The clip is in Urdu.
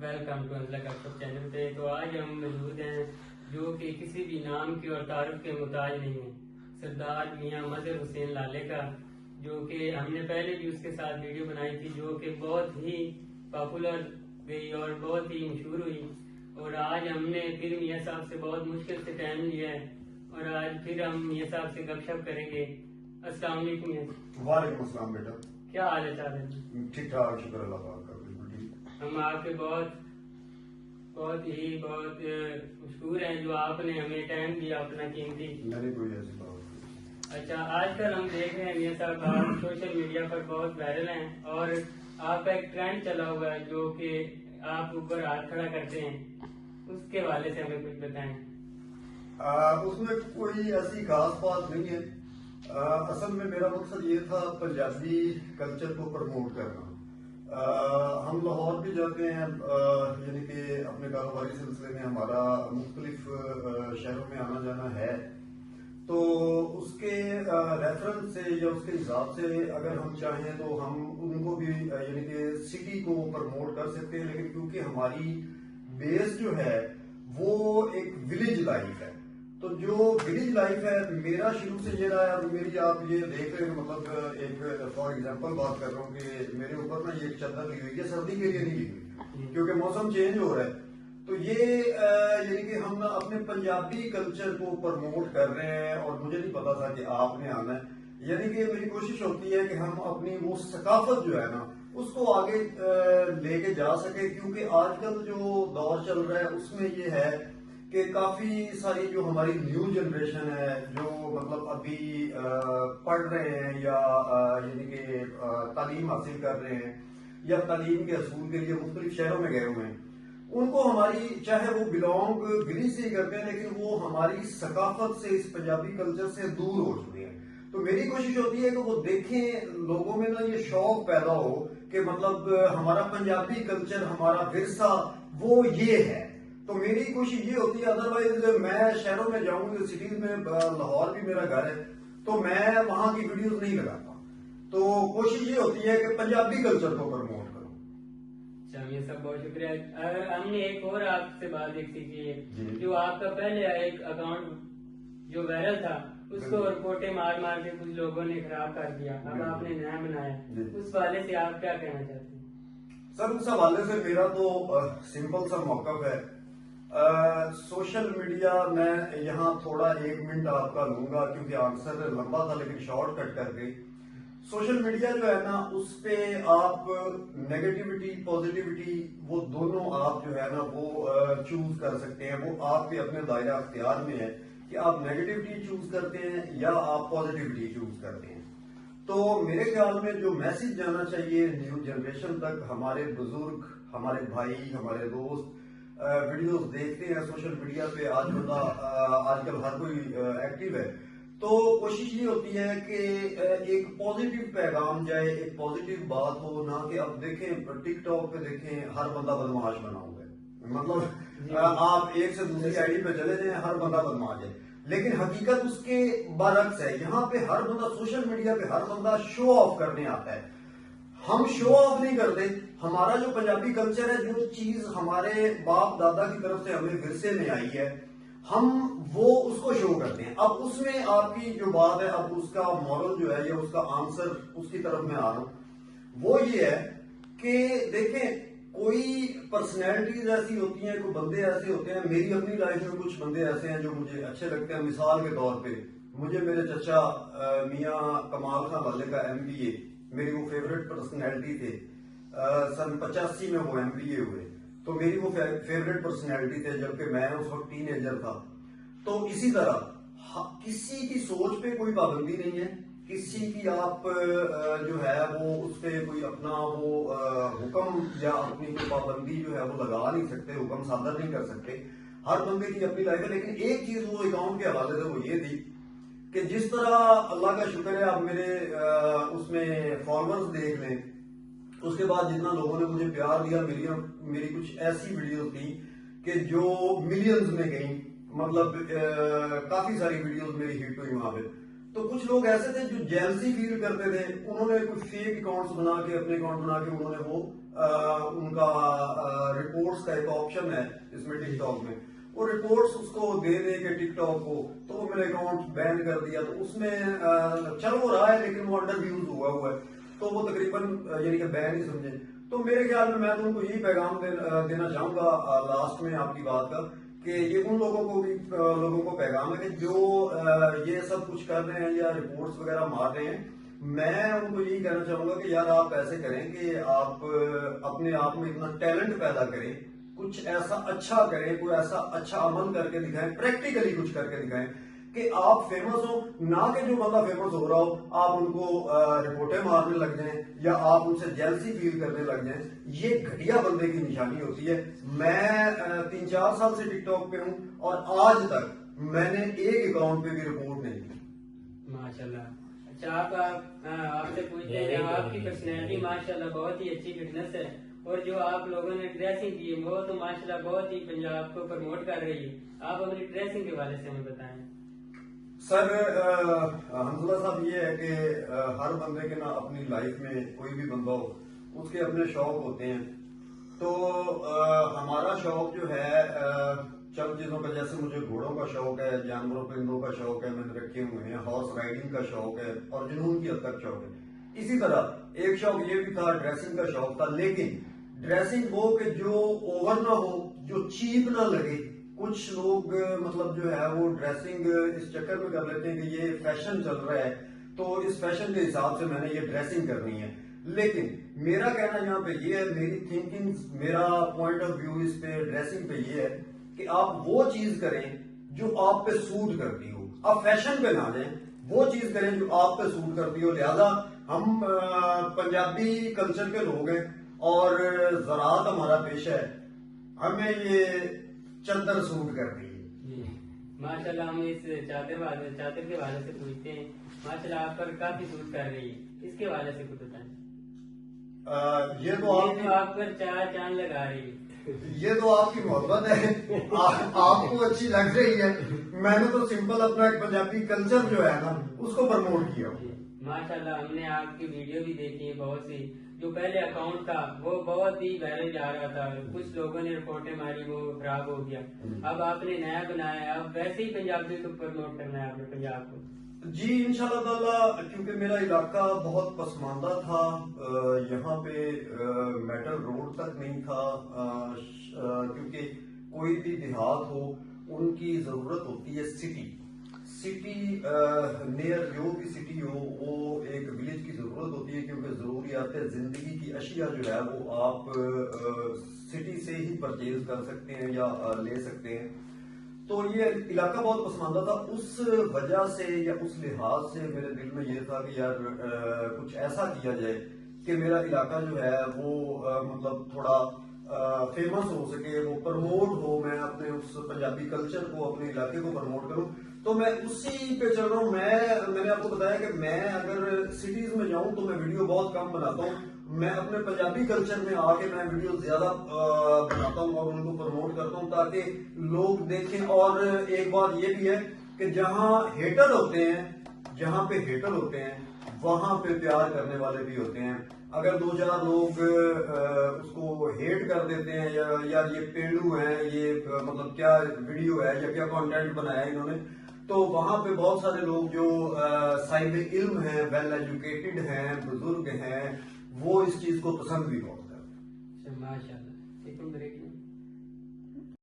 ویلکم ٹو انزلہ کپ چینل پہ. تو آج ہم موجود ہیں جو کہ کسی بھی نام کے اور تعارف کے محتاج نہیں ہیں، سردار میاں مظہر حسین لالے کا، جو کہ ہم نے پہلے بھی اس کے ساتھ ویڈیو بنائی تھی جو کہ بہت ہی پاپولر گئی اور بہت ہی مشہور ہوئی. اور آج ہم نے پھر میاں صاحب سے بہت مشکل سے ٹائم لیا ہے اور آج پھر ہم میاں صاحب سے گپ شپ کریں گے. السلام علیکم میاں. وعلیکم السلام بیٹا. کیا حال ہے چال ہے؟ ٹھیک ٹھاک، شکر اللہ پاک کا، بالکل ٹھیک. ہم آپ کے بہت مشہور ہیں جو آپ نے ہمیں ٹائم دیا اپنا قیمتی. نہیں کوئی ایسی بات. اچھا، آج کل ہم دیکھ رہے ہیں میاں صاحب آپ سوشل میڈیا پر بہت وائرل ہیں اور آپ کا ایک ٹرینڈ چلا ہوا ہے جو کہ آپ اوپر ہاتھ کھڑا کرتے ہیں، اس کے حوالے سے ہمیں کچھ بتائیں. اس میں کوئی ایسی خاص بات نہیں ہے. اصل میں میرا مقصد یہ تھا پنجابی کلچر کو پروموٹ کرنا. ہم لاہور بھی جاتے ہیں، یعنی کہ اپنے کاروباری سلسلے میں ہمارا مختلف شہروں میں آنا جانا ہے. تو اس کے ریفرنس سے یا اس کے حساب سے اگر ہم چاہیں تو ہم ان کو بھی یعنی کہ سٹی کو پروموٹ کر سکتے ہیں، لیکن کیونکہ ہماری بیس جو ہے وہ ایک ولیج لائف ہے. تو جو ولیج لائف ہے میرا شروع سے یہ رہا ہے. میری آپ یہ دیکھ رہے ہیں، مطلب ایک فار ایگزامپل بات کر رہا ہوں کہ میرے اوپر نا یہ چادر لی ہوئی ہے، سردی کے لیے نہیں لی ہوئی کیونکہ موسم چینج ہو رہا ہے. تو یہ یعنی کہ ہم اپنے پنجابی کلچر کو پروموٹ کر رہے ہیں اور مجھے نہیں پتا تھا کہ آپ نے آنا ہے. یعنی کہ میری کوشش ہوتی ہے کہ ہم اپنی وہ ثقافت جو ہے نا اس کو آگے لے کے جا سکے، کیونکہ آج کل جو دور چل رہا ہے اس میں یہ ہے کہ کافی ساری جو ہماری نیو جنریشن ہے جو مطلب ابھی پڑھ رہے ہیں یا یعنی کہ تعلیم حاصل کر رہے ہیں یا تعلیم کے حصول کے لیے مختلف شہروں میں گئے ہوئے ہیں، ان کو ہماری چاہے وہ بلونگ ولیج سے ہی کرتے ہیں لیکن وہ ہماری ثقافت سے، اس پنجابی کلچر سے دور ہو چکے ہیں. تو میری کوشش ہوتی ہے کہ وہ دیکھیں، لوگوں میں نا یہ شوق پیدا ہو کہ مطلب ہمارا پنجابی کلچر، ہمارا ورثہ وہ یہ ہے. تو میری کوشش یہ ہوتی ہے. ادروائز میں شہروں میں جاؤں گی، سٹیز میں، لاہور بھی میرا گھر ہے تو میں وہاں کی ویڈیوز نہیں لگاتا. تو کوشش یہ ہوتی ہے کہ پنجابی کلچر کو پروموٹ کروں. یہ سب بہت شکریہ. اگر ہم نے ایک اور آپ سے بات ایک سیکھی ہے، جی. جو آپ کا پہلے ایک اکاؤنٹ جو وائرل تھا اس کو رپورٹیں مار مار کے کچھ لوگوں نے خراب کر دیا، اب آپ نے نیا بنایا، اس حوالے سے آپ کیا کہنا چاہتے ہیں؟ سر اس حوالے سے میرا تو سمپل سا موقف ہے. سوشل میڈیا میں یہاں تھوڑا 1 منٹ آپ کا لوں گا کیونکہ آنسر لمبا تھا لیکن شارٹ کٹ کر کے. سوشل میڈیا جو ہے نا اس پہ آپ نیگیٹیوٹی پازیٹیوٹی وہ دونوں آپ جو ہے نا وہ چوز کر سکتے ہیں. وہ آپ کے اپنے دائرہ اختیار میں ہے کہ آپ نیگیٹیوٹی چوز کرتے ہیں یا آپ پازیٹیوٹی چوز کرتے ہیں. تو میرے خیال میں جو میسج جانا چاہیے نیو جنریشن تک، ہمارے بزرگ، ہمارے بھائی، ہمارے دوست ویڈیوز دیکھتے ہیں سوشل میڈیا پہ. آج کل ہر کوئی ایکٹیو ہے. تو کوشش یہ ہوتی ہے کہ ایک پازیٹیو پیغام جائے، ایک پازیٹیو بات ہو، نہ کہ اب دیکھیں ٹک ٹاک پہ دیکھیں ہر بندہ بدمعاش بنا ہوا ہے. مطلب آپ ایک سے دوسری آئی ڈی پہ چلے جائیں ہر بندہ بدمعاش ہے، لیکن حقیقت اس کے برعکس ہے. یہاں پہ ہر بندہ سوشل میڈیا پہ ہر بندہ شو آف کرنے آتا ہے. ہم شو آف نہیں کرتے. ہمارا جو پنجابی کلچر ہے، جو چیز ہمارے باپ دادا کی طرف سے ہمیں ورثے میں آئی ہے، ہم وہ اس کو شو کرتے ہیں. اب اس میں آپ کی جو بات ہے، اب اس کا مورل جو ہے یا اس کا آنسر اس کی طرف میں آ رہا ہوں، وہ یہ ہے کہ دیکھیں کوئی پرسنالٹیز ایسی ہوتی ہیں، کوئی بندے ایسے ہوتے ہیں. میری اپنی لائف میں کچھ بندے ایسے ہیں جو مجھے اچھے لگتے ہیں. مثال کے طور پہ مجھے میرے چچا میاں کمال خان والے کا MBA میری وہ فیوریٹ پرسنالٹی تھے. سن 85 میں وہ MBA ہوئے، تو میری وہ فیوریٹ پرسنالٹی تھے جبکہ میں اس وقت ٹین ایجر تھا. تو اسی طرح کسی کی سوچ پہ کوئی پابندی نہیں ہے، کسی کی آپ جو ہے وہ اس پہ کوئی اپنا وہ حکم یا اپنی کوئی پابندی جو ہے وہ لگا نہیں سکتے، حکم صادر نہیں کر سکتے. ہر بندے کی اپنی لائف ہے. لیکن ایک چیز وہ اکاؤنٹ کے حوالے سے وہ یہ تھی کہ جس طرح اللہ کا شکر ہے آپ میرے اس میں فالوورز دیکھ لیں، اس کے بعد جتنا لوگوں نے مجھے پیار دیا، میری کچھ ایسی ویڈیوز تھی کہ جو ملینز میں گئیں. مطلب کافی ساری ویڈیوز میری ہٹ ہوئی وہاں پہ. تو کچھ لوگ ایسے تھے جو جیلسی فیل کرتے تھے، انہوں نے کچھ فیک اکاؤنٹس بنا کے، اپنے اکاؤنٹ بنا کے انہوں نے وہ ان کا رپورٹس کا ایک آپشن ہے اس میں ٹک ٹاک میں، وہ رپورٹس اس کو دے دے کے ٹک ٹاک کو، تو وہ میرے اکاؤنٹ بین کر دیا. تو اس میں چل وہ رہا ہے لیکن وہ انڈر ویوز ہوا ہے، تو وہ تقریباً یعنی کہ بین ہی سمجھے. تو میرے خیال میں تو ان کو یہی پیغام دینا چاہوں گا لاسٹ میں آپ کی بات کا، کہ یہ ان لوگوں کو بھی لوگوں کو پیغام ہے کہ جو یہ سب کچھ کر رہے ہیں یا رپورٹس وغیرہ مار رہے ہیں، میں ان کو یہی کہنا چاہوں گا کہ یار آپ ایسے کریں کہ آپ اپنے آپ میں اتنا ٹیلنٹ پیدا کریں، کچھ ایسا اچھا کریں، کوئی ایسا اچھا عمل کر کے دکھائیں، پریکٹیکلی کچھ کر کے دکھائیں کہ آپ فیمس ہو، نہ کہ جو بندہ فیمس ہو رہا ہو آپ ان کو رپورٹیں مارنے لگ جائیں یا آپ ان سے جیلسی فیل کرنے لگ جائیں. یہ گھٹیا بندے کی نشانی ہوتی ہے. میں 3-4 سال سے ٹک ٹاک پہ ہوں اور آج تک میں نے ایک اکاؤنٹ پہ بھی رپورٹ نہیں کی. ماشاءاللہ. اچھا آپ سے پوچھتے ہیں، آپ کی پرسنالٹی ماشاءاللہ بہت ہی اچھی فٹنس ہے، اور جو آپ لوگوں نے ڈریسنگ کی ہے وہ تو ماشاءاللہ بہت ہی پنجاب کو پروموٹ کر رہی ہے. آپ اپنی ڈریسنگ کے حوالے سے ہمیں بتائیں. سر حمزلہ صاحب، یہ ہے کہ ہر بندے کے نا اپنی لائف میں کوئی بھی بندہ ہو اس کے اپنے شوق ہوتے ہیں. تو ہمارا شوق جو ہے چند چیزوں کا، جیسے مجھے گھوڑوں کا شوق ہے، جانوروں پرندوں کا شوق ہے، میں نے رکھے ہوئے ہیں، ہارس رائڈنگ کا شوق ہے اور جنون کی حد تک شوق ہے. اسی طرح ایک شوق یہ بھی تھا، ڈریسنگ کا شوق تھا، لیکن ڈریسنگ وہ کہ جو اوور نہ ہو، جو چیپ نہ لگے. کچھ لوگ مطلب جو ہے وہ ڈریسنگ اس چکر میں کر لیتے ہیں کہ یہ فیشن چل رہا ہے تو اس فیشن کے حساب سے میں نے یہ ڈریسنگ کرنی ہے. لیکن میرا کہنا یہاں پہ یہ ہے، میری تھنکنگ، میرا پوائنٹ آف ویو اس پہ ڈریسنگ پہ یہ ہے کہ آپ وہ چیز کریں جو آپ پہ سوٹ کرتی ہو. آپ فیشن پہ نہ جائیں، وہ چیز کریں جو آپ پہ سوٹ کرتی ہو. لہذا ہم پنجابی کلچر کے لوگ ہیں اور زراعت ہمارا پیشہ ہے، ہمیں یہ چادر سوٹ کرتی ہے. جی ماشاءاللہ. ہم اس چادر کے حوالے سے پوچھتے ہیں. ماشاءاللہ آپ پر کافی سوٹ کر رہی ہے، اس کے حوالے سے کچھ بتائیں. یہ تو آپ پر 4 چاند لگا رہی ہے. یہ تو آپ کی محبت ہے، آپ کو اچھی لگ رہی ہے. میں نے تو سمپل اپنا ایک پنجابی کلچر جو ہے نا اس کو پروموٹ کیا. ماشاءاللہ ہم نے آپ کی ویڈیو بھی دیکھی ہے بہت سی. جو پہلے اکاؤنٹ تھا وہ بہت ہی وائرل جا رہا تھا، کچھ لوگوں نے رپورٹیں ماری، وہ خراب ہو گیا. اب آپ نے نیا بنایا ہے، اب ویسے ہی پنجابی کو پروموٹ کرنا ہے آپ نے پنجاب کو. جی انشاءاللہ تعالی، کیونکہ میرا علاقہ بہت پسماندہ تھا، یہاں پہ میٹل روڈ تک نہیں تھا، کیونکہ کوئی بھی دیہات ہو ان کی ضرورت ہوتی ہے سٹی نیئر، جو بھی سٹی ہو وہ ایک ولیج کی ضرورت ہوتی ہے، کیونکہ ضروریات زندگی کی اشیاء جو ہے وہ آپ سٹی سے ہی پرچیز کر سکتے ہیں یا لے سکتے ہیں. تو یہ علاقہ بہت پسماندہ تھا، اس وجہ سے یا اس لحاظ سے میرے دل میں یہ تھا کہ یار کچھ ایسا کیا جائے کہ میرا علاقہ جو ہے وہ مطلب تھوڑا فیمس ہو سکے، وہ پروموٹ ہو، میں اپنے اس پنجابی کلچر کو، اپنے علاقے کو پروموٹ کروں. تو میں اسی پہ چل رہا ہوں. میں نے آپ کو بتایا کہ میں اگر سٹیز میں جاؤں تو میں ویڈیو بہت کم بناتا ہوں. میں اپنے پنجابی کلچر میں آ کے میں ویڈیو زیادہ بناتا ہوں اور ان کو پروموٹ کرتا ہوں تاکہ لوگ دیکھیں. اور ایک بات یہ بھی ہے کہ جہاں ہیٹر ہوتے ہیں وہاں پہ پیار کرنے والے بھی ہوتے ہیں. اگر 2-4 لوگ اس کو ہیٹ کر دیتے ہیں یا یار یہ پینڈو ہیں، یہ مطلب کیا ویڈیو ہے یا کیا کانٹینٹ بنایا ہے انہوں نے، تو وہاں پہ بہت سارے لوگ جو صاحب علم ہیں، ویل ایجوکیٹڈ ہیں، بزرگ ہیں، وہ اس چیز کو پسند بھی بہت کرتے ہیں. ماشاءاللہ.